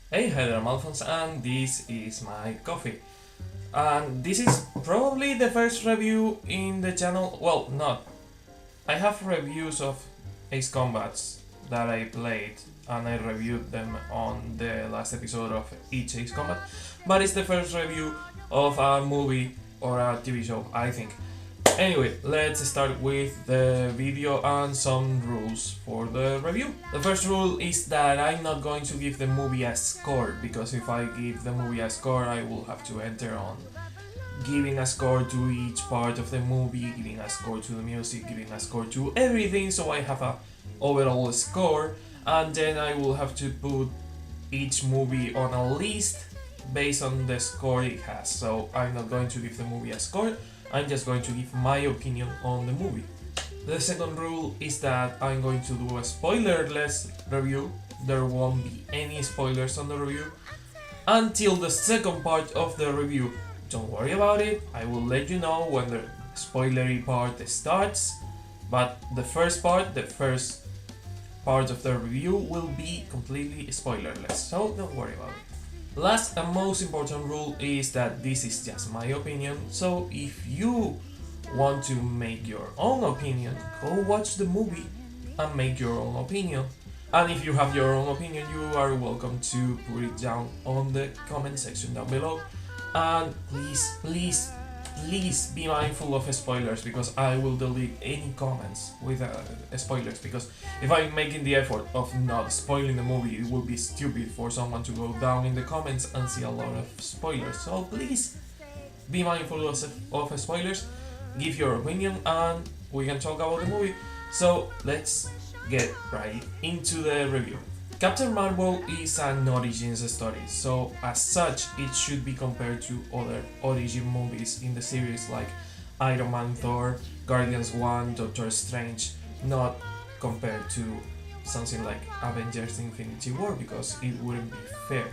Hey, hi there, I'm Alphonse, and this is my coffee. And this is probably the first review in the channel. Well, not. I have reviews of Ace Combats that I played, and I reviewed them on the last episode of each Ace Combat. But it's the first review of a movie or a TV show, I think. Anyway, let's start with the video and some rules for the review. The first rule is that I'm not going to give the movie a score, because if I give the movie a score, I will have to enter on giving a score to each part of the movie, giving a score to the music, giving a score to everything, so I have a overall score, and then I will have to put each movie on a list based on the score it has. So I'm not going to give the movie a score, I'm just going to give my opinion on the movie. The second rule is that I'm going to do a spoilerless review. There won't be any spoilers on the review until the second part of the review. Don't worry about it, I will let you know when the spoilery part starts, but the first part of the review will be completely spoilerless, so don't worry about it. Last and most important rule is that this is just my opinion, so if you want to make your own opinion, go watch the movie and make your own opinion. And if you have your own opinion, you are welcome to put it down on the comment section down below. And please be mindful of spoilers, because I will delete any comments with spoilers, because if I'm making the effort of not spoiling the movie, it would be stupid for someone to go down in the comments and see a lot of spoilers. So please be mindful of spoilers, give your opinion, and we can talk about the movie. So let's get right into the review. Captain Marvel is an origins story, so as such it should be compared to other origin movies in the series like Iron Man, Thor, Guardians 1, Doctor Strange, not compared to something like Avengers Infinity War, because it wouldn't be fair.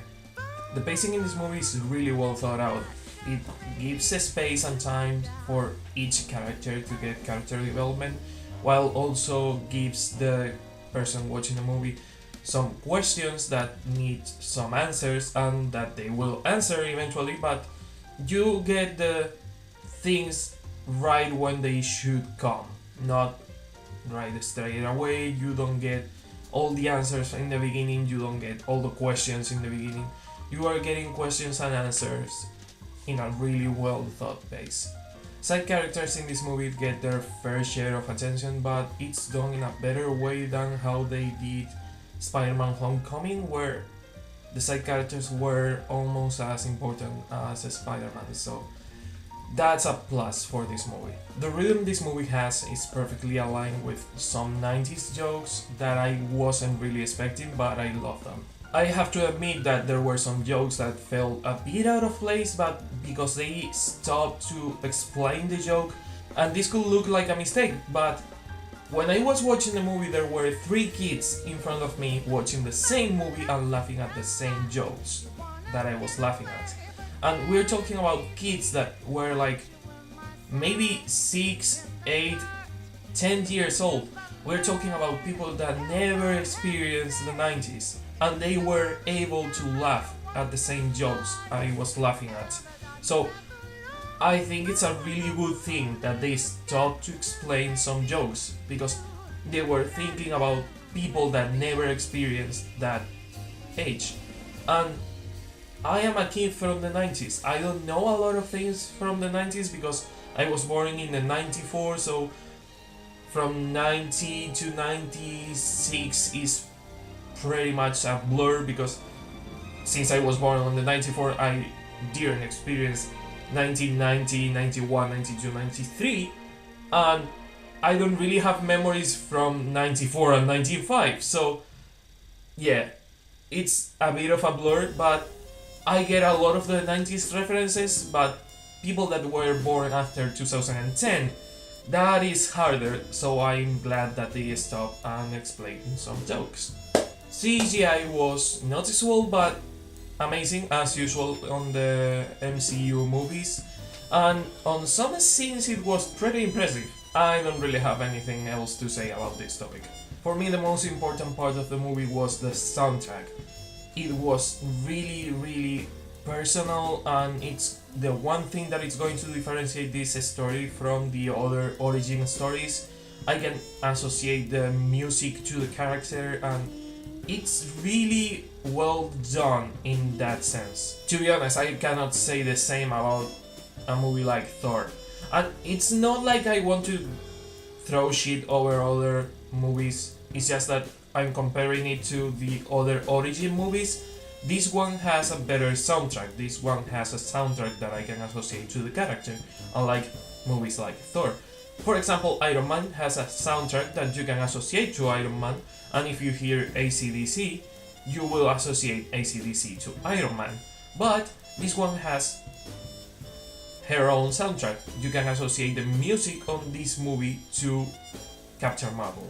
The pacing in this movie is really well thought out. It gives a space and time for each character to get character development, while also gives the person watching the movie some questions that need some answers, and that they will answer eventually, but you get the things right when they should come, not right straight away. You don't get all the answers in the beginning, you don't get all the questions in the beginning. You are getting questions and answers in a really well thought pace. Side characters in this movie get their fair share of attention, but it's done in a better way than how they did Spider-Man Homecoming, where the side characters were almost as important as Spider-Man, so that's a plus for this movie. The rhythm this movie has is perfectly aligned with some 90s jokes that I wasn't really expecting, but I love them. I have to admit that there were some jokes that felt a bit out of place, but because they stopped to explain the joke, and this could look like a mistake, but when I was watching the movie, there were 3 kids in front of me watching the same movie and laughing at the same jokes that I was laughing at. And we're talking about kids that were like maybe 6, 8, 10 years old. We're talking about people that never experienced the 90s, and they were able to laugh at the same jokes I was laughing at. So I think it's a really good thing that they stopped to explain some jokes, because they were thinking about people that never experienced that age. And I am a kid from the 90s. I don't know a lot of things from the 90s because I was born in the 94, so from 90 to 96 is pretty much a blur, because since I was born on the 94, I didn't experience 1990, 91, 92, 93, and I don't really have memories from 94 and 95, so yeah, it's a bit of a blur, but I get a lot of the 90s references, but people that were born after 2010, that is harder, so I'm glad that they stopped and explained some jokes. CGI was noticeable, but amazing as usual on the MCU movies, and on some scenes it was pretty impressive. I don't really have anything else to say about this topic. For me, the most important part of the movie was the soundtrack. it was really, really personal, and it's the one thing that is going to differentiate this story from the other origin stories. I can associate the music to the character, and it's really well done in that sense. To be honest, I cannot say the same about a movie like Thor. And it's not like I want to throw shit over other movies, it's just that I'm comparing it to the other origin movies. This one has a better soundtrack, this one has a soundtrack that I can associate to the character, unlike movies like Thor. For example, Iron Man has a soundtrack that you can associate to Iron Man, and if you hear AC/DC, you will associate AC/DC to Iron Man. But this one has her own soundtrack. You can associate the music on this movie to Captain Marvel.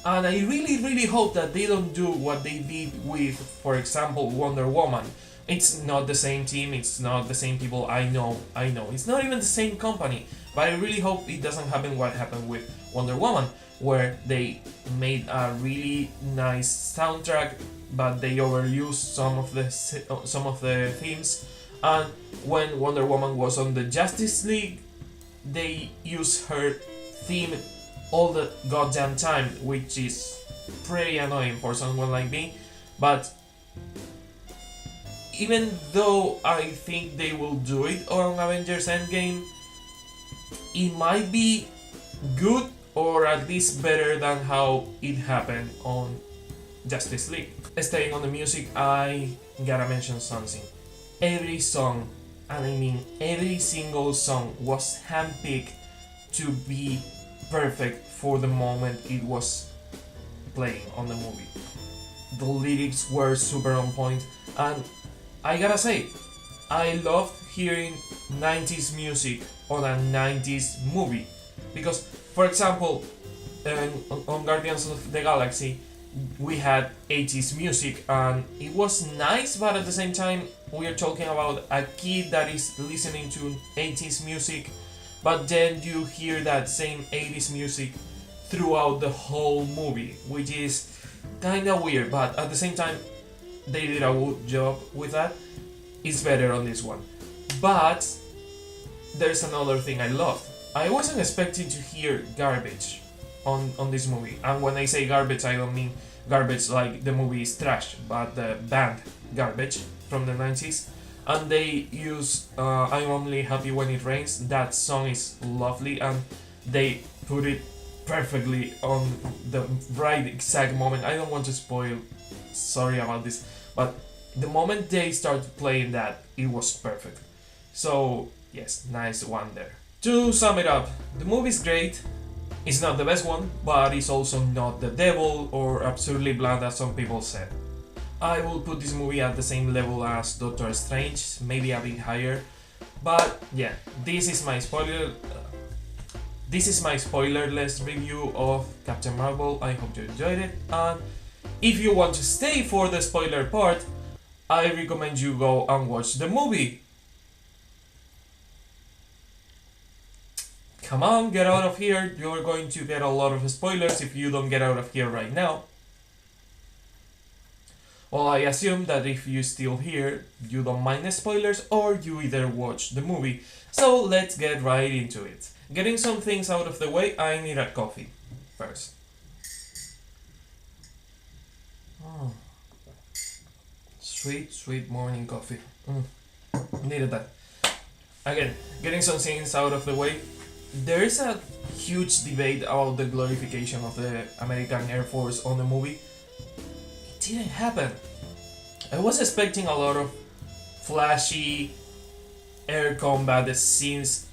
And I really, really hope that they don't do what they did with, for example, Wonder Woman. It's not the same team, it's not the same people, I know. It's not even the same company. But I really hope it doesn't happen what happened with Wonder Woman, where they made a really nice soundtrack, but they overused some of the themes. And when Wonder Woman was on the Justice League, they used her theme all the goddamn time, which is pretty annoying for someone like me. But even though I think they will do it on Avengers Endgame, it might be good, or at least better than how it happened on Justice League. Staying on the music, I gotta mention something. Every song, and I mean every single song, was handpicked to be perfect for the moment it was playing on the movie. The lyrics were super on point, and I gotta say, I loved hearing 90s music on a 90s movie. Because, for example, on Guardians of the Galaxy, we had 80s music, and it was nice, but at the same time, we are talking about a kid that is listening to 80s music, but then you hear that same 80s music throughout the whole movie, which is kinda weird, but at the same time, they did a good job with that. It's better on this one. But there's another thing I loved. I wasn't expecting to hear garbage on this movie. And when I say garbage, I don't mean garbage like the movie is trash, but the band Garbage from the 90s. And they use I'm Only Happy When It Rains. That song is lovely, and they put it perfectly on the right exact moment. I don't want to spoil, sorry about this, but the moment they started playing that, it was perfect. So yes, nice one there. To sum it up, the movie's great. It's not the best one, but it's also not the devil or absurdly bland as some people said. I will put this movie at the same level as Doctor Strange, maybe a bit higher. But yeah, this is my spoilerless review of Captain Marvel. I hope you enjoyed it, and if you want to stay for the spoiler part, I recommend you go and watch the movie. Come on, get out of here. You're going to get a lot of spoilers if you don't get out of here right now. Well, I assume that if you're still here, you don't mind the spoilers, or you either watch the movie. So let's get right into it. Getting some things out of the way, I need a coffee first. Oh. Sweet morning coffee. Needed that. Again, getting some things out of the way. There is a huge debate about the glorification of the American Air Force on the movie. It didn't happen. I was expecting a lot of flashy air combat scenes.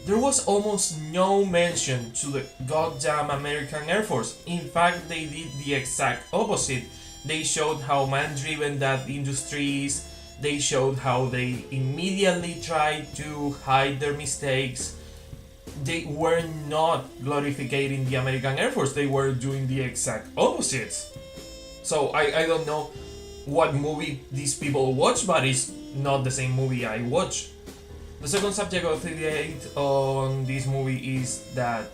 There was almost no mention to the goddamn American Air Force. In fact, they did the exact opposite. They showed how man-driven that industry is. They showed how they immediately tried to hide their mistakes. They were not glorifying the American Air Force, they were doing the exact opposite. So I don't know what movie these people watch, but it's not the same movie I watch. The second subject of the debate on this movie is that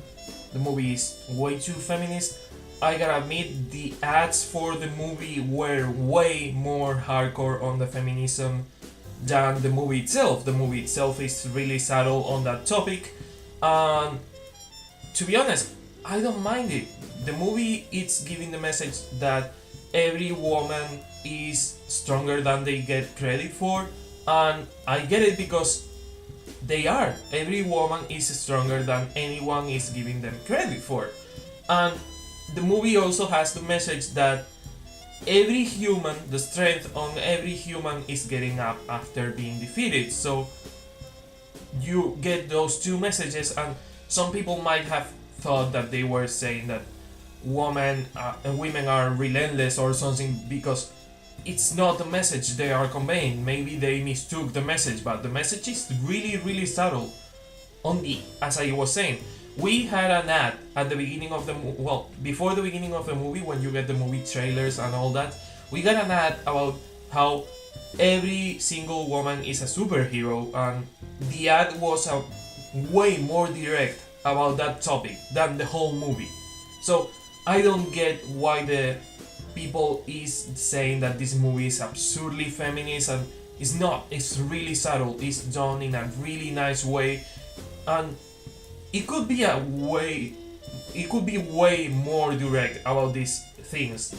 the movie is way too feminist. I gotta admit, the ads for the movie were way more hardcore on the feminism than the movie itself. The movie itself is really subtle on that topic, and to be honest, I don't mind it. The movie is giving the message that every woman is stronger than they get credit for, and I get it because they are. Every woman is stronger than anyone is giving them credit for. And the movie also has the message that every human, the strength on every human is getting up after being defeated. So you get those two messages, and some people might have thought that they were saying that women are relentless or something, because it's not the message they are conveying. Maybe they mistook the message, but the message is really, really subtle. Only, as I was saying, we had an ad at the beginning of the before the beginning of the movie, when you get the movie trailers and all that, we got an ad about how every single woman is a superhero, and the ad was way more direct about that topic than the whole movie. So I don't get why the people is saying that this movie is absurdly feminist, and it's not. It's really subtle. It's done in a really nice way, and it could be way more direct about these things.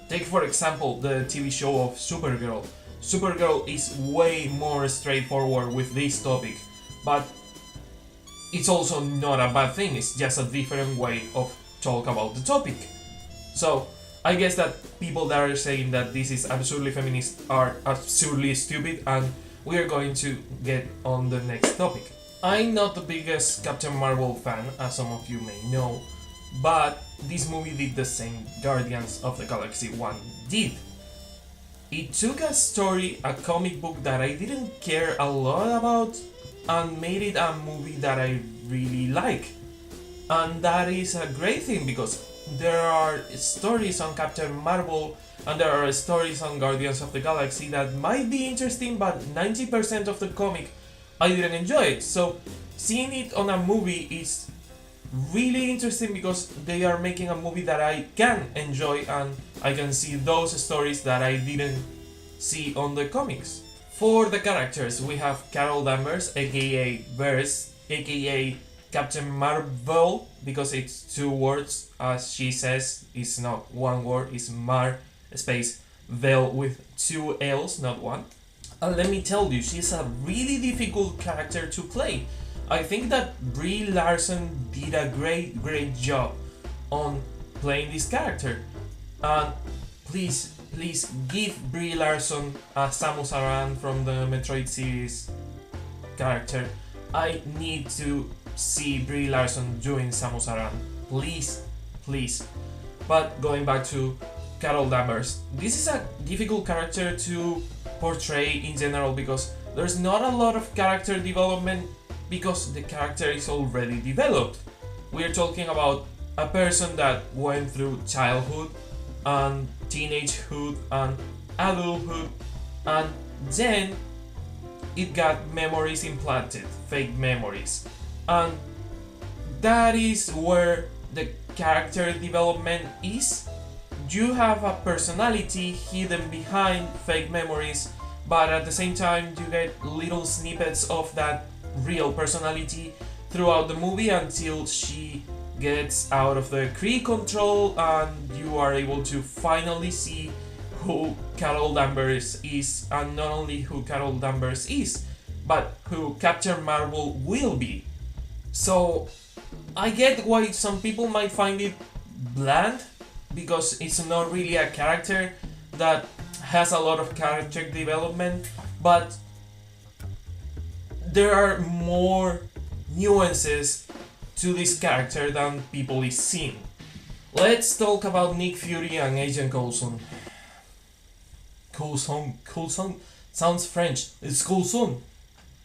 Take for example the TV show of Supergirl. Supergirl is way more straightforward with this topic, but it's also not a bad thing. It's just a different way of talk about the topic. So I guess that people that are saying that this is absurdly feminist are absurdly stupid, and we are going to get on the next topic. I'm not the biggest Captain Marvel fan, as some of you may know, but this movie did the same Guardians of the Galaxy 1 did. It took a story, a comic book that I didn't care a lot about, and made it a movie that I really like. And that is a great thing, because there are stories on Captain Marvel and there are stories on Guardians of the Galaxy that might be interesting, but 90% of the comic I didn't enjoy it. So seeing it on a movie is really interesting, because they are making a movie that I can enjoy, and I can see those stories that I didn't see on the comics. For the characters, we have Carol Danvers, aka Verse, aka Captain Marvel, because it's two words, as she says. It's not one word, it's Mar space Vel with two L's, not one. And let me tell you, she's a really difficult character to play. I think that Brie Larson did a great job on playing this character. And please give Brie Larson a Samus Aran from the Metroid series character. I need to see Brie Larson doing Samus Aran. Please. But going back to Carol Danvers, this is a difficult character to portray in general, because there's not a lot of character development, because the character is already developed. We're talking about a person that went through childhood and teenagehood and adulthood, and then it got memories implanted, fake memories. And that is where the character development is. You have a personality hidden behind fake memories, but at the same time you get little snippets of that real personality throughout the movie, until she gets out of the Kree control and you are able to finally see who Carol Danvers is, and not only who Carol Danvers is, but who Captain Marvel will be. So I get why some people might find it bland, because it's not really a character that has a lot of character development, but there are more nuances to this character than people is seeing. Let's talk about Nick Fury and Agent Coulson. Coulson sounds French. It's Coulson,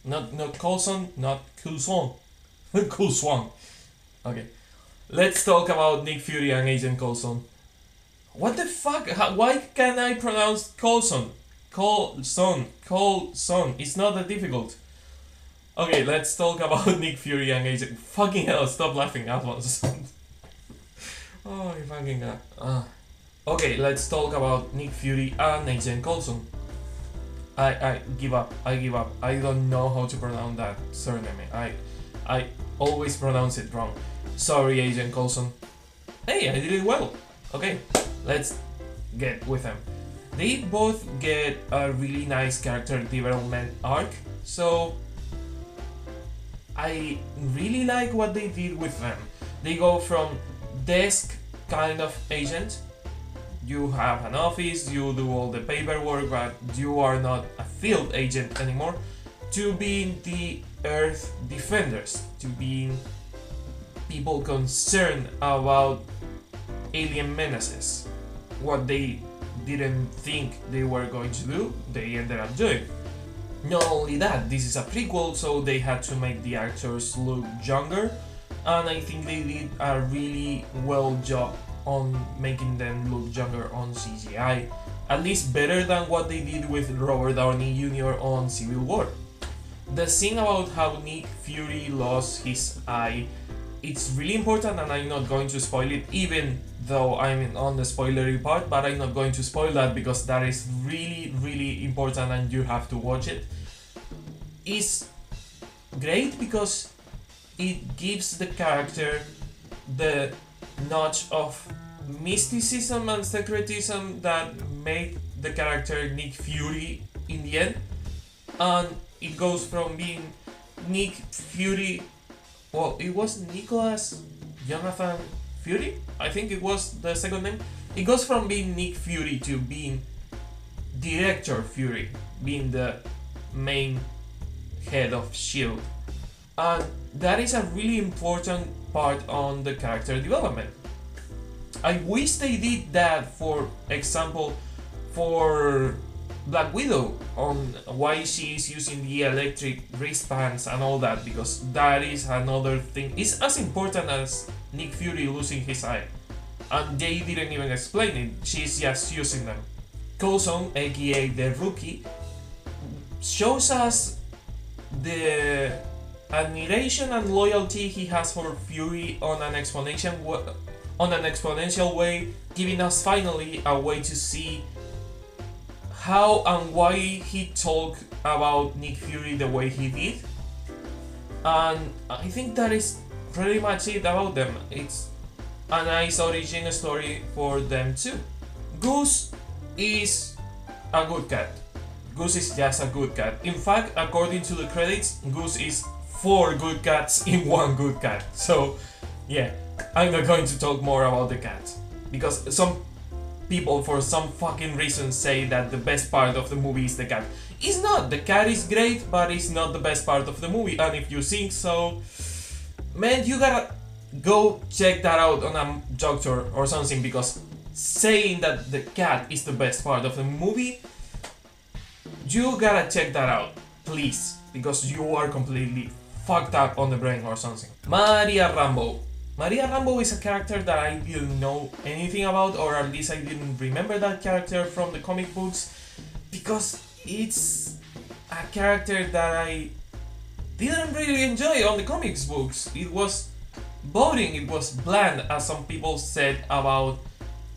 not Coulson, not Coulson. Coulson. Okay, let's talk about Nick Fury and Agent Coulson. What the fuck? Why can't I pronounce Coulson? Coulson. It's not that difficult. Okay, let's talk about Nick Fury and Agent. Fucking hell! Stop laughing, Alphonse. Oh, you fucking god. Okay, let's talk about Nick Fury and Agent Coulson. I give up. I give up. I don't know how to pronounce that surname. I always pronounce it wrong. Sorry, Agent Coulson. Hey, I did it well. Okay, let's get with them. They both get a really nice character development arc, so I really like what they did with them. They go from desk kind of agent, you have an office, you do all the paperwork, but you are not a field agent anymore, to being the Earth defenders, to being people concerned about alien menaces. What they didn't think they were going to do, they ended up doing. Not only that, this is a prequel, so they had to make the actors look younger, and I think they did a really well job on making them look younger on CGI, at least better than what they did with Robert Downey Jr. on Civil War. The scene about how Nick Fury lost his eye, it's really important, and I'm not going to spoil it, even though I'm on the spoilery part, but I'm not going to spoil that because that is really important and you have to watch it. It's great because it gives the character the notch of mysticism and secretism that made the character Nick Fury in the end, and it goes from being Nick Fury, well, it was Nicholas Jonathan Fury, I think it was the second name. It goes from being Nick Fury to being Director Fury, being the main head of S.H.I.E.L.D. And that is a really important part on the character development. I wish they did that, for example, for Black Widow, on why she is using the electric wristbands and all that, because that is another thing. It's as important as Nick Fury losing his eye, and they didn't even explain it, she's just using them. Coulson, aka the Rookie, shows us the admiration and loyalty he has for Fury on an exponential way, giving us finally a way to see how and why he talked about Nick Fury the way he did. And I think that is pretty much it about them. It's a nice origin story for them too. Goose is a good cat. Goose is just a good cat. In fact, according to the credits, Goose is 4 good cats in 1 good cat. So yeah, I'm not going to talk more about the cat, because some people for some fucking reason say that the best part of the movie is the cat. It's not. The cat is great, but it's not the best part of the movie. And if you think so, man, you gotta go check that out on a doctor or something, because saying that the cat is the best part of the movie, you gotta check that out, please, because you are completely fucked up on the brain or something. Maria Rambeau. Maria Rambeau is a character that I didn't know anything about, or at least I didn't remember that character from the comic books, because it's a character that I didn't really enjoy on the comics books. It was boring, it was bland, as some people said about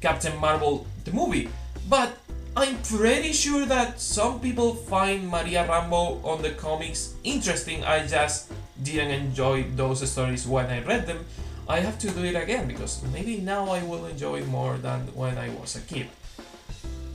Captain Marvel the movie, but I'm pretty sure that some people find Maria Rambeau on the comics interesting. I just didn't enjoy those stories when I read them. I have to do it again, because maybe now I will enjoy it more than when I was a kid.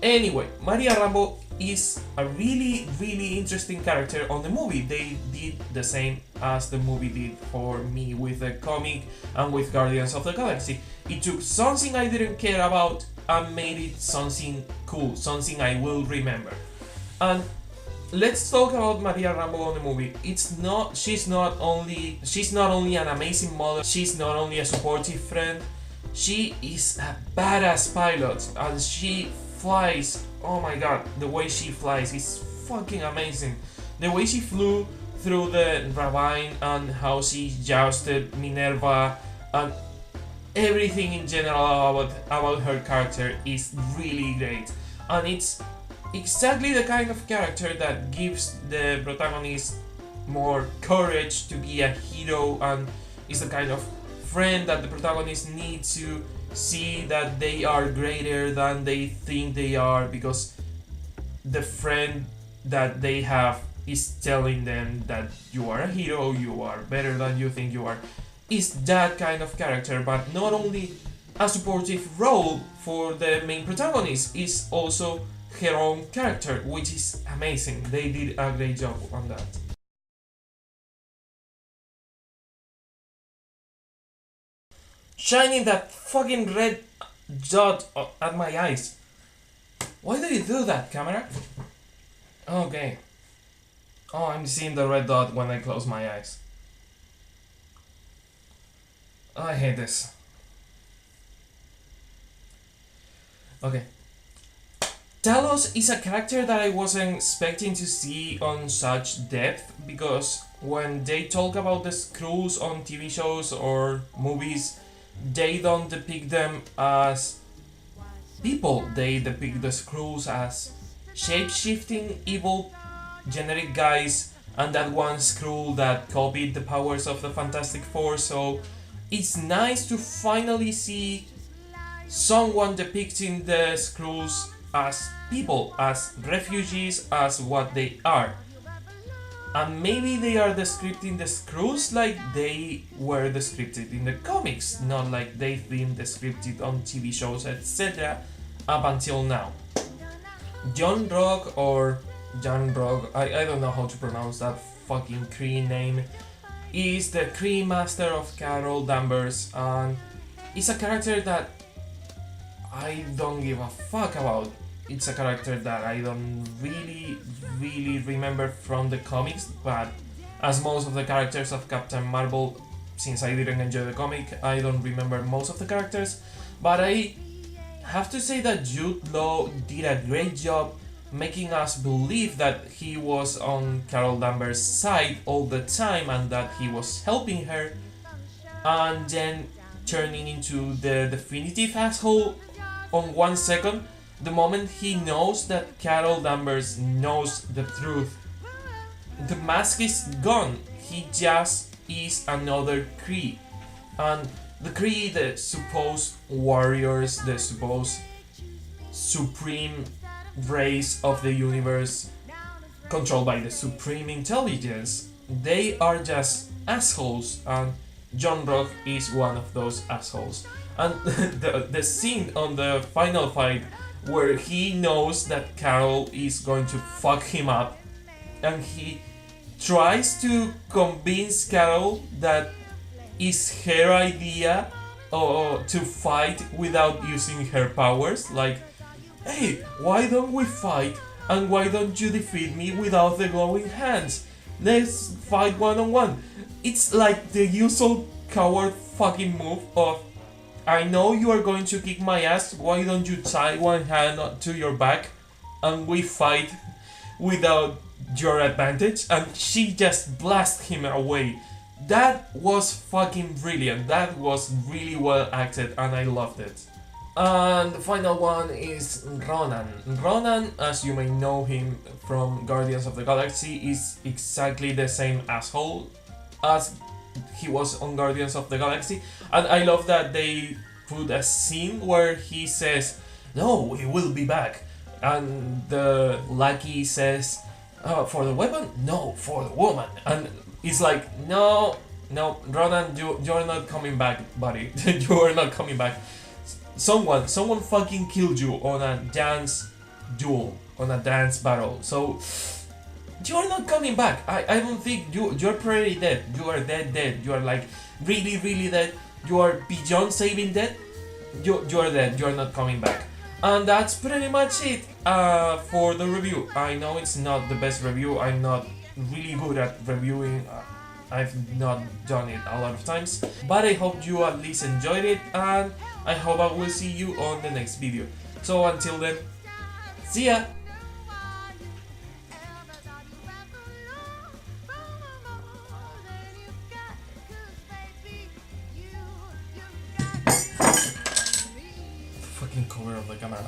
Anyway, Maria Rambeau is a really interesting character on the movie. They did the same as the movie did for me with the comic and with Guardians of the Galaxy. It took something I didn't care about and made it something cool, something I will remember. And let's talk about Maria Rambeau on the movie. She's not only an amazing mother, she's not only a supportive friend, she is a badass pilot, and she flies. Oh my god, the way she flies is fucking amazing. The way she flew through the ravine and how she jousted Minerva, and everything in general about her character is really great. And it's exactly the kind of character that gives the protagonist more courage to be a hero, and is the kind of friend that the protagonist needs to see that they are greater than they think they are because the friend that they have is telling them that you are a hero, you are better than you think you are, is that kind of character, but not only a supportive role for the main protagonist, is also her own character, which is amazing. They did a great job on that. Shining that fucking red dot at my eyes. Why do you do that, camera? Okay. Oh, I'm seeing the red dot when I close my eyes. I hate this. Okay. Talos is a character that I wasn't expecting to see on such depth because when they talk about the Skrulls on TV shows or movies, they don't depict them as people. They depict the Skrulls as shape-shifting evil generic guys and that one Skrull that copied the powers of the Fantastic Four, so it's nice to finally see someone depicting the Skrulls as people, as refugees, as what they are. And maybe they are describing the Skrulls like they were described in the comics, not like they've been described on TV shows, etc. up until now. John Rock or Jan Rock, I don't know how to pronounce that fucking Kree name, is the Kree master of Carol Danvers, and is a character that I don't give a fuck about. It's a character that I don't really remember from the comics, but as most of the characters of Captain Marvel, since I didn't enjoy the comic, I don't remember most of the characters, but I have to say that Jude Law did a great job making us believe that he was on Carol Danvers' side all the time and that he was helping her, and then turning into the definitive asshole on 1 second, the moment he knows that Carol Danvers knows the truth. The mask is gone, he just is another Kree. And the Kree, the supposed warriors, the supposed supreme race of the universe, controlled by the supreme intelligence, they are just assholes, and John Rock is one of those assholes. And the scene on the final fight where he knows that Carol is going to fuck him up and he tries to convince Carol that it's her idea to fight without using her powers, like, hey, why don't we fight and why don't you defeat me without the glowing hands? Let's fight one-on-one. It's like the usual coward fucking move of, I know you are going to kick my ass, why don't you tie one hand to your back and we fight without your advantage? And she just blasts him away. That was fucking brilliant. That was really well acted and I loved it. And the final one is Ronan. Ronan, as you may know him from Guardians of the Galaxy, is exactly the same asshole as he was on Guardians of the Galaxy. And I love that they put a scene where he says, "No, we will be back." And the lackey says, "For the weapon? No, for the woman." And it's like, no, Ronan, you're not coming back, buddy. You are not coming back. Someone fucking killed you on a dance duel, on a dance battle. So you're not coming back. I don't think you're pretty dead. You are dead. You are like really dead. You are beyond saving dead. You're dead. You're not coming back. And that's pretty much it for the review. I know it's not the best review. I'm not really good at reviewing. I've not done it a lot of times, but I hope you at least enjoyed it, and I hope I will see you on the next video. So until then, see ya! Fucking cover of the camera.